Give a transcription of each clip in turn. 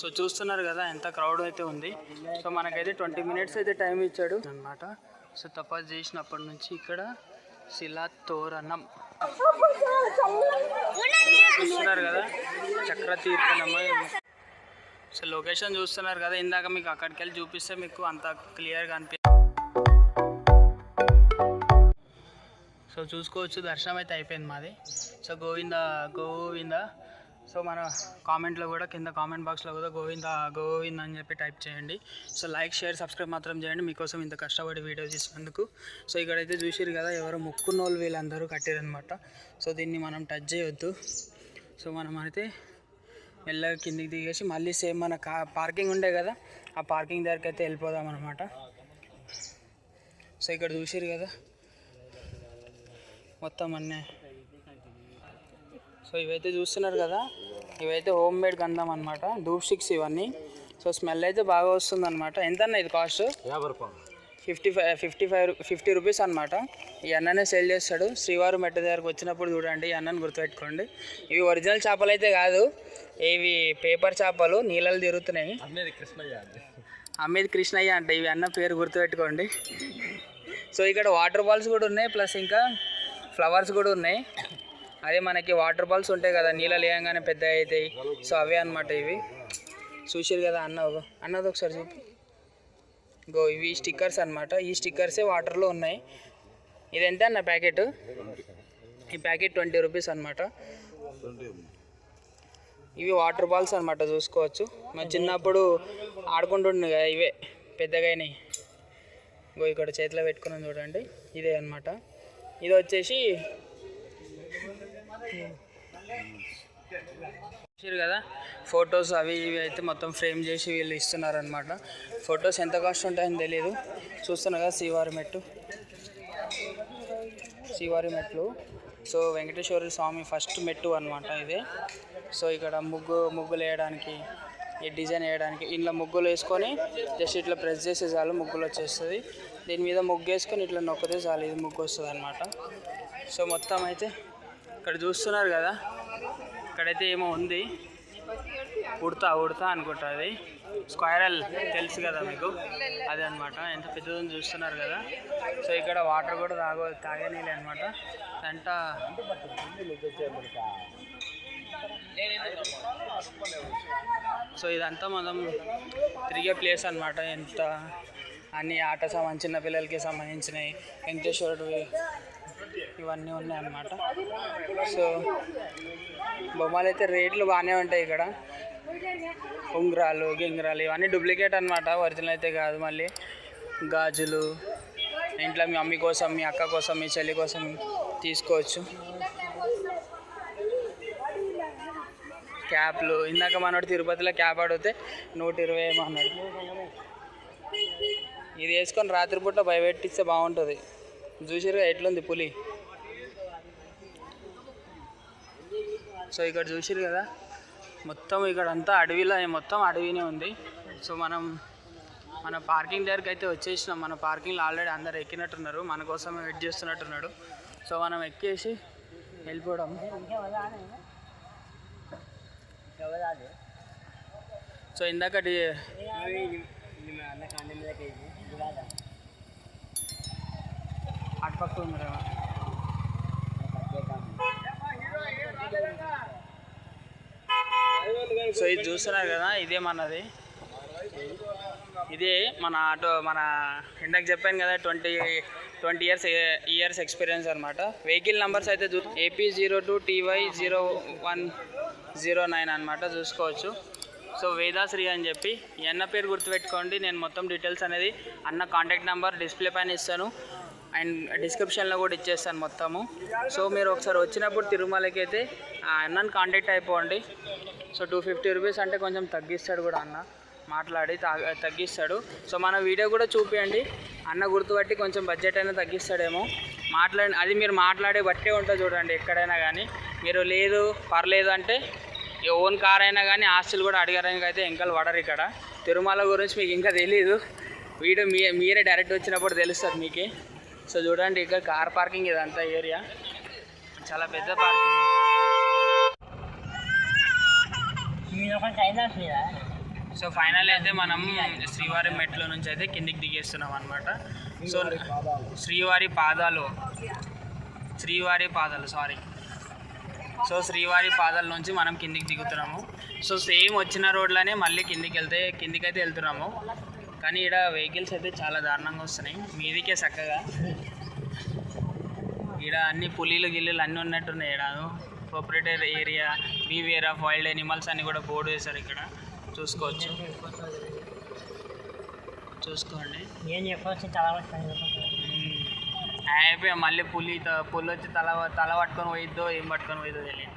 So చూస్తున్నారు కదా ఎంత క్రౌడ్ అయితే ఉంది. సో మనకైతే 20 మినిట్స్ అయితే టైం ఇచ్చాడు అన్నమాట. సో తపస్సు చేసినప్పటి నుంచి ఇక్కడ శిలా తోరణం చూస్తున్నారు కదా, చక్ర తీర్థనమ్మ. సో లొకేషన్ చూస్తున్నారు కదా, ఇందాక మీకు అక్కడికి వెళ్ళి చూపిస్తే మీకు అంత క్లియర్గా అనిపి. సో చూసుకోవచ్చు, దర్శనం అయితే అయిపోయింది మాది. సో గోవింద గోవింద. సో మన కామెంట్లో కూడా, కింద కామెంట్ బాక్స్లో కూడా గోవింద గోవింద అని చెప్పి టైప్ చేయండి. సో లైక్, షేర్, సబ్స్క్రైబ్ మాత్రం చేయండి, మీకోసం ఇంత కష్టపడి వీడియో చేసినందుకు. సో ఇక్కడైతే చూసిరు కదా, ఎవరో మొక్కున్నోళ్ళు వీళ్ళందరూ కట్టారనమాట. సో దీన్ని మనం టచ్ చేయొద్దు. సో మనం అయితే మెల్లగా కిందికి దిగేసి మళ్ళీ సేమ్ మన పార్కింగ్ ఉండే కదా, ఆ పార్కింగ్ దగ్గరికి అయితే వెళ్ళిపోదాం అనమాట. సో ఇక్కడ చూసిరు కదా మొత్తం అన్నీ. సో ఇవైతే చూస్తున్నారు కదా, ఇవైతే హోమ్ మేడ్ గంధం అనమాట, ధూప్ స్టిక్స్ ఇవన్నీ. సో స్మెల్ అయితే బాగా వస్తుంది అనమాట. ఎంత అన్న ఇది కాస్ట్? 50 రూపీస్ అనమాట. ఈ అన్ననే సేల్ చేస్తాడు. శ్రీవారు మెట్ట దగ్గరకు వచ్చినప్పుడు చూడండి, ఈ అన్నని గుర్తుపెట్టుకోండి. ఇవి ఒరిజినల్ చేపలు అయితే కాదు, ఇవి పేపర్ చేపలు, నీళ్ళలు తిరుగుతున్నాయి. అమ్మేది కృష్ణయ్య అంటే, ఇవి అన్న పేరు గుర్తుపెట్టుకోండి. సో ఇక్కడ వాటర్ బాల్స్ కూడా ఉన్నాయి, ప్లస్ ఇంకా ఫ్లవర్స్ కూడా ఉన్నాయి. అదే మనకి వాటర్ బాల్స్ ఉంటాయి కదా, నీళ్ళు లేయంగానే పెద్దగా అవుతాయి. సో అవే అనమాట ఇవి. చూసారు కదా అన్నది ఒకసారి చూపి. ఇవి స్టిక్కర్స్ అనమాట. ఈ స్టిక్కర్సే వాటర్లో ఉన్నాయి. ఇది ఎంత అన్న ప్యాకెట్? ఈ ప్యాకెట్ 20 రూపీస్ అనమాట. ఇవి వాటర్ బాల్స్ అనమాట, చూసుకోవచ్చు. మన చిన్నప్పుడు ఆడుకుంటుండే కదా, ఇవే పెద్దగా అయినాయి. ఇక్కడ చేతిలో పెట్టుకున్నాం చూడండి, ఇదే అనమాట. ఇది వచ్చేసి చూసారు కదా, ఫొటోస్ అవి ఇవి అయితే మొత్తం ఫ్రేమ్ చేసి వీళ్ళు ఇస్తున్నారనమాట. ఫొటోస్ ఎంత కాస్ట్ ఉంటాయని తెలియదు. చూస్తున్నారు కదా, శ్రీవారి మెట్లు. సో వెంకటేశ్వర స్వామి ఫస్ట్ మెట్టు అనమాట ఇదే. సో ఇక్కడ ముగ్గులు వేయడానికి, ఈ డిజైన్ వేయడానికి, ఇంట్లో ముగ్గులు వేసుకొని జస్ట్ ఇట్లా ప్రెస్ చేసే చాలు, ముగ్గులు వచ్చేస్తుంది. దీని మీద ముగ్గు వేసుకొని ఇట్లా నొక్కితే చాలు, ఇది ముగ్గు వస్తుంది అనమాట. సో మొత్తం అయితే ఇక్కడ చూస్తున్నారు కదా, ఇక్కడైతే ఏమో ఉంది, ఉడతా అనుకుంటా. అది స్క్వైరల్ తెలుసు కదా మీకు, అదే అనమాట. ఎంత పెద్దదని చూస్తున్నారు కదా. సో ఇక్కడ వాటర్ కూడా తాగే నీళ్ళే అనమాట. అంట సో ఇదంతా మనం తిరిగే ప్లేస్ అనమాట. ఎంత అన్ని ఆట సామాన్, చిన్న పిల్లలకి సంబంధించినవి, వెంకటేశ్వరుడు ఇవన్నీ ఉన్నాయన్నమాట. సో బొమ్మలు అయితే రేట్లు బాగానే ఉంటాయి ఇక్కడ. ఉంగరాలు గింగరాలు ఇవన్నీ డూప్లికేట్ అనమాట, ఒరిజినల్ అయితే కాదు. మళ్ళీ గాజులు ఇంట్లో మీ మమ్మీ కోసం, మీ అక్క కోసం, మీ చెల్లి కోసం తీసుకోవచ్చు. క్యాప్లు, ఇందాక మనోడు తిరుపతిలో క్యాప్ అడిగితే 120 ఏమో అన్నాడు. ఇది వేసుకొని రాత్రిపూట భయపెట్టిస్తే బాగుంటుంది. చూసిరుగా ఎట్లుంది పులి. సో ఇక్కడ చూసిరు కదా, మొత్తం ఇక్కడ అంతా అడవిలో, మొత్తం అడవినే ఉంది. సో మన పార్కింగ్ దగ్గరికి అయితే వచ్చేసినాం. మన పార్కింగ్లో ఆల్రెడీ అందరు ఎక్కినట్టున్నారు, మన కోసం వెయిట్ చేస్తున్నట్టున్నాడు. సో మనం ఎక్కేసి వెళ్ళిపోవడం. సో ఇందాక అటుపక్క ఉన్నారు. సో ఇది చూస్తున్నారు కదా, ఇదే మనది. ఇదే మన ఆటో. మన ఇందాక చెప్పాను కదా, 20 ఇయర్స్ ఎక్స్పీరియన్స్ అనమాట. వెహికల్ నెంబర్స్ అయితే AP02TY0109 అనమాట, చూసుకోవచ్చు. సో వేదాశ్రీ అని చెప్పి ఈ అన్న పేరు గుర్తుపెట్టుకోండి. నేను మొత్తం డీటెయిల్స్ అనేది అన్న కాంటాక్ట్ నెంబర్ డిస్ప్లే పైన ఇస్తాను, అండ్ డిస్క్రిప్షన్లో కూడా ఇచ్చేస్తాను మొత్తము. సో మీరు ఒకసారి వచ్చినప్పుడు తిరుమలకి అయితే ఆ అన్నని కాంటాక్ట్ అయిపోండి. సో 250 రూపీస్ అంటే కొంచెం తగ్గిస్తాడు కూడా అన్న, మాట్లాడి తగ్గిస్తాడు. సో మన వీడియో కూడా చూపించండి, అన్న గుర్తుపట్టి కొంచెం బడ్జెట్ అయినా తగ్గిస్తాడేమో. అది మీరు మాట్లాడే బట్టే ఉంటుంది చూడండి. ఎక్కడైనా కానీ మీరు లేదు పర్లేదు అంటే ఓన్ కార్ అయినా కానీ ఆస్తులు కూడా అడిగారని అయితే ఎంకలు పడరు. ఇక్కడ తిరుమల గురించి మీకు ఇంకా తెలీదు, వీడియో మీరే డైరెక్ట్ వచ్చినప్పుడు తెలుస్తుంది మీకే. సో చూడండి, ఇక్కడ కార్ పార్కింగ్ ఇదంతా ఏరియా చాలా పెద్ద పార్కింగ్. సో ఫైనల్ అయితే మనం శ్రీవారి మెట్ల నుంచి అయితే కిందికి దిగేస్తున్నాం అనమాట. సో శ్రీవారి పాదాలు సారీ. సో శ్రీవారి పాదాల నుంచి మనం కిందికి దిగుతున్నాము. సో సేమ్ వచ్చిన రోడ్లోనే మళ్ళీ కిందికైతే వెళ్తున్నాము. కానీ ఇక్కడ వెహికల్స్ అయితే చాలా దారుణంగా వస్తున్నాయి. మీదికే చక్కగా ఇక్కడ అన్ని పులీలు గిల్లులు అన్నీ ఉన్నట్టున్నాయి. ఇక్కడ proprietor area, beware of wild animals అని కూడా బోర్డు వేశారు. ఇక్కడ చూసుకోండి. అయిపోయా మళ్ళీ పులి వచ్చి తల పట్టుకొని పోయిద్దో ఏం పట్టుకొని పోయిద్దో తెలియదు.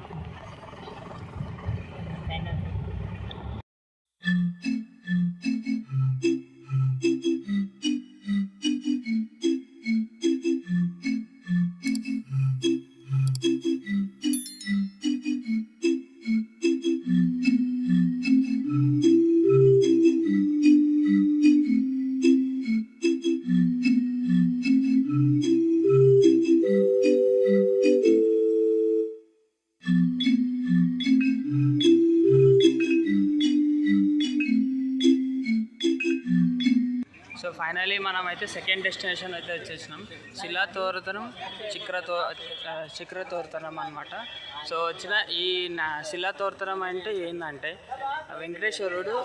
సో ఫైనలీ మనం అయితే సెకండ్ డెస్టినేషన్ అయితే వచ్చేసినాం. శిలాతోరణం శిఖరతోరణం అనమాట. సో వచ్చిన ఈ శిలాతోరణం అంటే ఏంటంటే వెంకటేశ్వరుడు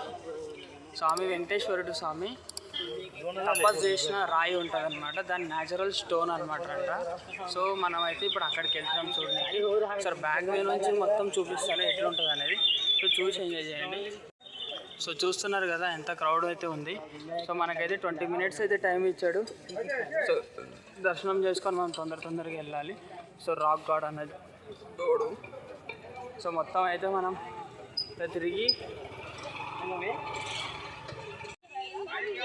స్వామి తపస్సు చేసిన రాయి ఉంటుంది అనమాట. దాని న్యాచురల్ స్టోన్ అనమాట అంట. సో మనం అయితే ఇప్పుడు అక్కడికి వెళ్తున్నాం చూడడానికి. సార్ బ్యాక్ వే నుంచి మొత్తం చూపిస్తాను ఎట్లుంటుంది అనేది. సో చూసి ఎంజాయ్ చేయండి. సో చూస్తున్నారు కదా ఎంత క్రౌడ్ అయితే ఉంది. సో మనకైతే 20 minutes అయితే టైం ఇచ్చాడు. సో దర్శనం చేసుకొని మనం తొందరగా వెళ్ళాలి. సో రాక్ గార్డ్ అన్నది రోడ్డు. సో మొత్తం అయితే మనం తిరిగి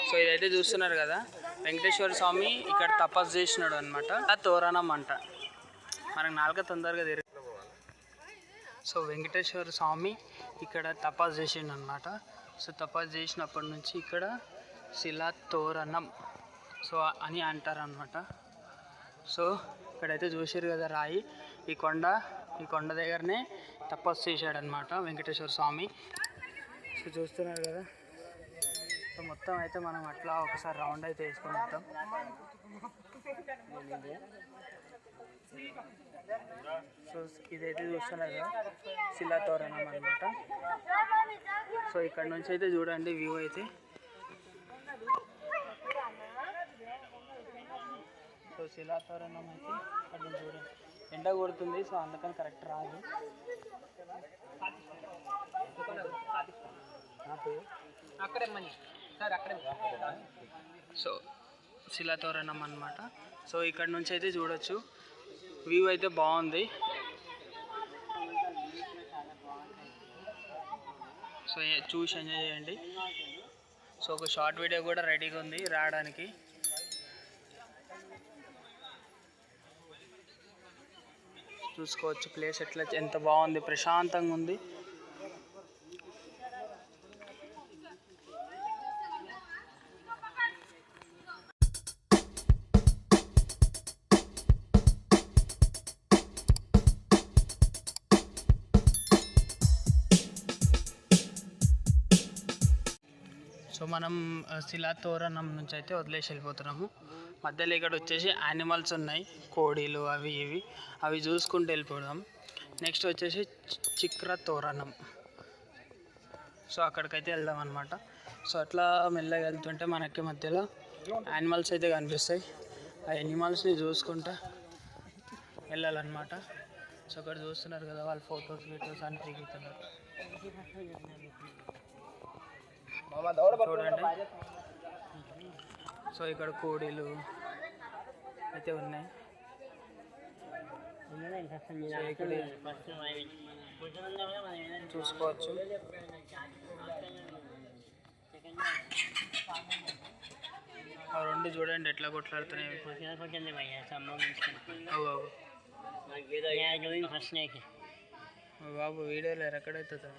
సో ఇదైతే చూస్తున్నారు కదా వెంకటేశ్వర స్వామి ఇక్కడ తపస్సు చేసినాడు అనమాట. తోరణం అంట. మనకు నాలుక తొందరగా తిరిగి. సో వెంకటేశ్వర స్వామి ఇక్కడ తపస్సు చేసిండు అనమాట. సో తపస్సు చేసినప్పటి నుంచి ఇక్కడ శిలాతోరణం సో అని అంటారనమాట. సో ఇక్కడైతే చూసారు కదా రాయి. ఈ కొండ దగ్గరనే తపస్సు చేశాడనమాట వెంకటేశ్వర స్వామి. సో చూస్తున్నారు కదా. సో మొత్తం అయితే మనం అట్లా ఒకసారి రౌండ్ అయితే వేసుకొని వస్తాం. సో ఇదైతే చూస్తున్నారు కదా శిలాతోరణం అనమాట. సో ఇక్కడ నుంచి అయితే చూడండి వ్యూ అయితే. సో శిలాతోరణం అయితే ఇక్కడ నుంచి చూడండి. ఎండ కొడుతుంది సో అందుకని కరెక్ట్ రాదు. సో శిలాతోరణం అన్నమాట. సో ఇక్కడ నుంచి అయితే చూడొచ్చు. వ్యూ అయితే బాగుంది. సో చూసి ఎంజాయ్ చేయండి. సో ఒక షార్ట్ వీడియో కూడా రెడీగా ఉంది రావడానికి. చూసుకోవచ్చు ప్లేస్ ఎట్లా ఎంత బాగుంది, ప్రశాంతంగా ఉంది. సో మనం శిలాతోరణం నుంచి అయితే వదిలేసి వెళ్ళిపోతున్నాము. మధ్యలో ఇక్కడ వచ్చేసి యానిమల్స్ ఉన్నాయి, కోడీలు అవి ఇవి, అవి చూసుకుంటూ వెళ్ళిపోదాం. నెక్స్ట్ వచ్చేసి శిఖరతోరణం. సో అక్కడికైతే వెళ్దాం అనమాట. సో అట్లా మెల్లగా వెళ్తుంటే మనకి మధ్యలో యానిమల్స్ అయితే కనిపిస్తాయి. ఆ యానిమల్స్ని చూసుకుంటూ వెళ్ళాలన్నమాట. సో అక్కడ చూస్తున్నారు కదా వాళ్ళు ఫొటోస్ వీడియోస్ అని దిగుతున్నారు చూడండి. సో ఇక్కడ కోడీలు అయితే ఉన్నాయి. ఇక్కడ చూసుకోవచ్చు. ఆ రెండు చూడండి ఎట్లా కొట్లాడుతున్నాయి బాబు. వీడియోలో ఎక్కడైతుందా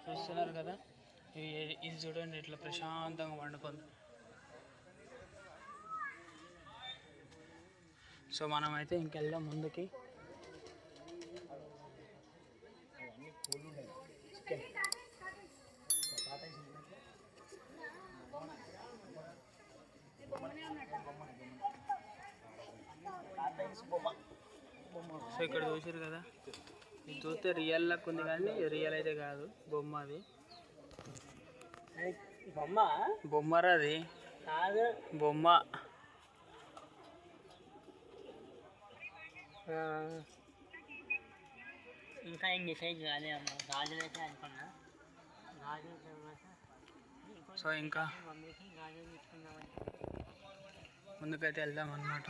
చూస్తున్నారు కదా. ఇది చూడండి ఇట్లా ప్రశాంతంగా వండుకుంది. సో మనమైతే ఇంకెళ్దాం ముందుకి. సో ఇక్కడ చూసారు కదా, ఇది చూస్తే రియల్ లక్ ఉంది కానీ రియల్ అయితే కాదు, బొమ్మ అది. బొమ్మరా అది, బొమ్మ. ఇంకా ఏం డిసైడ్ కాలే అమ్మ, గాజులు అయితే అనుకున్నా. గాజుల తర్వాత సో ఇంకా మమ్మీకి గాజులు తీసుకుందామని ముందుకైతే వెళ్దాం అన్నమాట.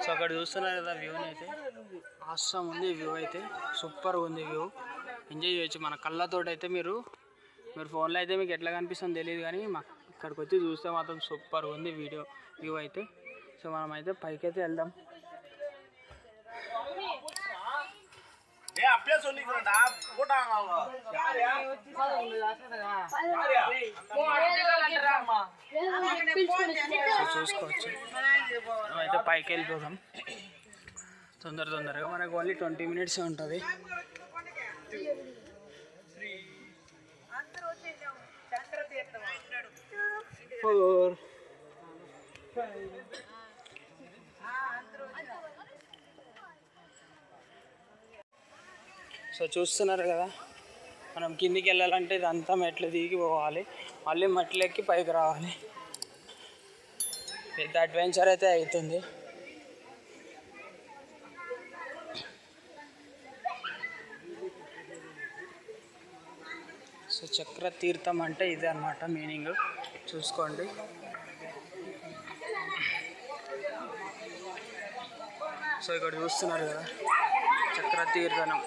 సో అక్కడ చూస్తున్నారు కదా వ్యూని అయితే, ఆసమ్ ఉంది వ్యూ అయితే, సూపర్ ఉంది వ్యూ, ఎంజాయ్ చేయొచ్చు మన కళ్ళతోటి అయితే. మీరు ఫోన్లో అయితే మీకు ఎట్లా కనిపిస్తుందో తెలియదు కానీ మాకు ఇక్కడికి వచ్చి చూస్తే మాత్రం సూపర్ ఉంది వ్యూ అయితే. సో మనం అయితే పైకి అయితే వెళ్దాం. చూసుకోవచ్చు, అయితే పైకి వెళ్ళిపోదాం తొందరగా. మనకు ఓన్లీ 20 minutes ఉంటుంది. సో చూస్తున్నారు కదా, మనం కిందికి వెళ్ళాలంటే ఇదంతా మెట్లు దిగి పోవాలి, మళ్ళీ మెట్లు ఎక్కి పైకి రావాలి. పెద్ద అడ్వెంచర్ అయితే అవుతుంది. సో చక్ర తీర్థం అంటే ఇదే అన్నమాట మీనింగ్, చూసుకోండి. సో ఇక్కడ చూస్తున్నారు కదా, చక్ర తీర్థనం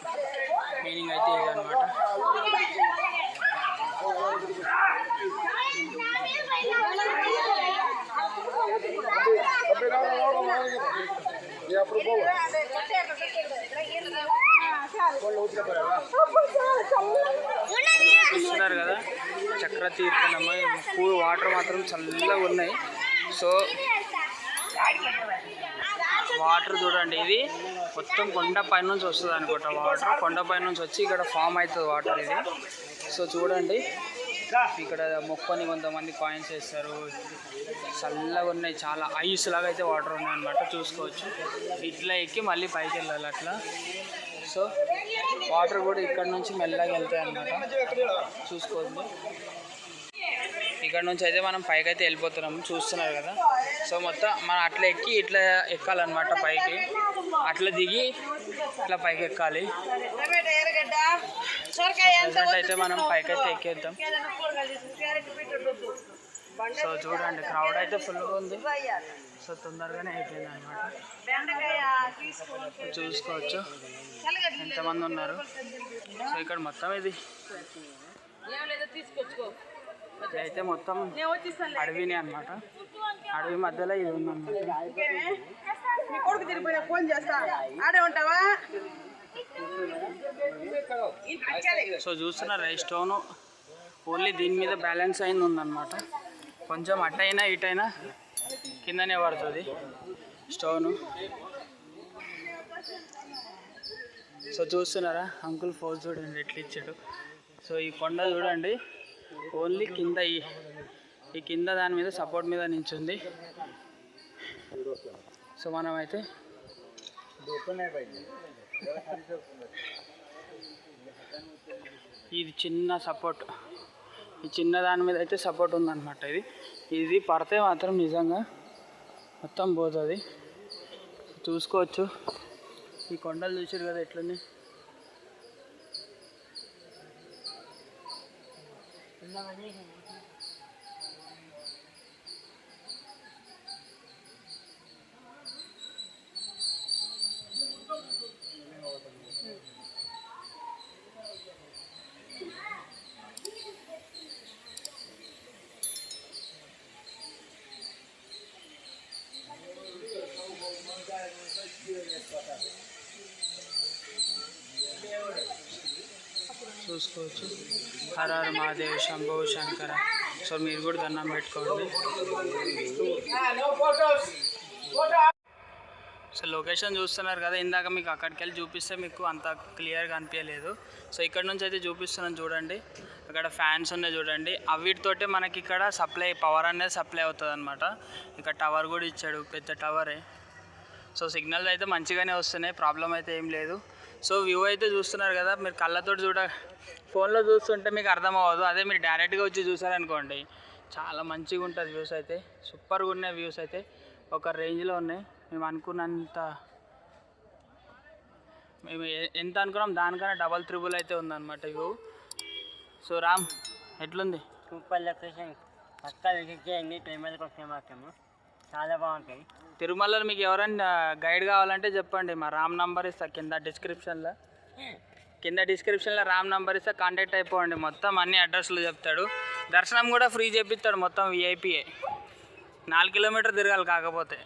మీనింగ్ అయితే ఇది అన్నమాట. చూస్తున్నారు కదా చక్ర తీర్థనం, వాటర్ మాత్రం చల్లగా ఉన్నాయి. సో వాటర్ చూడండి, ఇది మొత్తం కొండపై నుంచి వస్తుంది అనుకుంటా. వాటర్ కొండపై నుంచి వచ్చి ఇక్కడ ఫామ్ అవుతుంది వాటర్ ఇది. సో చూడండి, ఇక్కడ మొక్కని కొంతమంది కాయిన్స్ వేస్తారు, చల్లగా ఉన్నాయి, చాలా ఐస్ లాగా అయితే వాటర్ ఉన్నాయి అన్నమాట. చూసుకోవచ్చు, ఇట్లా ఎక్కి మళ్ళీ పైకి వెళ్ళాలి అట్లా. సో వాటర్ కూడా ఇక్కడ నుంచి మెల్లగా వెళ్తాయి అన్నమాట, చూసుకోండి. ఇక్కడ నుంచి అయితే మనం పైకి అయితే వెళ్ళిపోతున్నాము, చూస్తున్నారు కదా. సో మొత్తం మనం అట్లా ఎక్కి ఇట్లా ఎక్కాలన్నమాట పైకి, అట్లా దిగి ఇట్లా పైకి ఎక్కాలి. అయితే మనం పైకి అయితే ఎక్కేద్దాం. సో చూడండి, క్రౌడ్ అయితే ఫుల్గా ఉంది. సో తొందరగానే అయిపోయింది అనమాట. చూసుకోవచ్చు ఎంతమంది ఉన్నారు. సో ఇక్కడ మొత్తం ఇది అయితే మొత్తం అడవినే అనమాట. అడవి మధ్యలో ఇది ఉందన్నమాట. సో చూస్తున్నారు, ఈ స్టోన్ ఓన్లీ దీని మీద బ్యాలెన్స్ అయింది ఉందన్నమాట. కొంచెం అటైనా ఇటైనా కిందనే పడుతుంది స్టోను. సో చూస్తున్నారా, అంకుల్ ఫోజ్ చూడండి ఎట్లా ఇచ్చాడు. సో ఈ కొండ చూడండి, ఓన్లీ కింద ఈ కింద దాని మీద సపోర్ట్ మీద నించుంది. సో మనమైతే ఇది చిన్న సపోర్ట్, ఈ చిన్న దాని మీద అయితే సపోర్ట్ ఉందన్నమాట. ఇది పడితే మాత్రం నిజంగా మొత్తం పోతుంది. చూసుకోవచ్చు, ఈ కొండలు చూసారు కదా ఎట్లుంది. చూసుకోవచ్చు, హర హర మహాదేవ్ శంభో శంకర. సో మీరు కూడా దండం పెట్టుకోండి. సో లొకేషన్ చూస్తున్నారు కదా, ఇందాక మీకు అక్కడికి వెళ్ళి చూపిస్తే మీకు అంత క్లియర్గా అనిపించలేదు. సో ఇక్కడ నుంచి అయితే చూపిస్తున్నాను చూడండి. అక్కడ ఫ్యాన్స్ ఉన్నాయి చూడండి, అవిటితోటే మనకి ఇక్కడ సప్లై పవర్ అనేది సప్లై అవుతుంది అనమాట. ఇక్కడ టవర్ కూడా ఇచ్చాడు, పెద్ద టవరే. సో సిగ్నల్స్ అయితే మంచిగానే వస్తున్నాయి, ప్రాబ్లం అయితే ఏం లేదు. సో వ్యూ అయితే చూస్తున్నారు కదా, మీరు కళ్ళతో ఫోన్లో చూస్తుంటే మీకు అర్థం అవ్వదు. అదే మీరు డైరెక్ట్గా వచ్చి చూసారనుకోండి చాలా మంచిగా ఉంటుంది. వ్యూస్ అయితే సూపర్గా ఉన్నాయి. వ్యూస్ అయితే ఒక రేంజ్లో ఉన్నాయి. మేము అనుకున్నంత, మేము ఎంత అనుకున్నాం దానికన్నా డబల్ త్రిబుల్ అయితే ఉందన్నమాట వ్యూ. సో రామ్ ఎట్లుంది? సూపర్ లొకేషన్, పక్కా విజిట్ చేయండి. తిరుమలకి వస్తే మాత్రము చాలా బాగుంటాయి. తిరుమలలో మీకు ఎవరైనా గైడ్ కావాలంటే చెప్పండి, మా రామ్ నంబర్ ఇస్తా కింద డిస్క్రిప్షన్లో రామ్ నంబర్ ఇస్తా, కాంటాక్ట్ అయిపోండి. మొత్తం అన్ని అడ్రస్లు చెప్తాడు. దర్శనం కూడా ఫ్రీ చేపిస్తాడు, మొత్తం విఐపిఏ. 4 కిలోమీటర్ తిరగాలి కాకపోతే.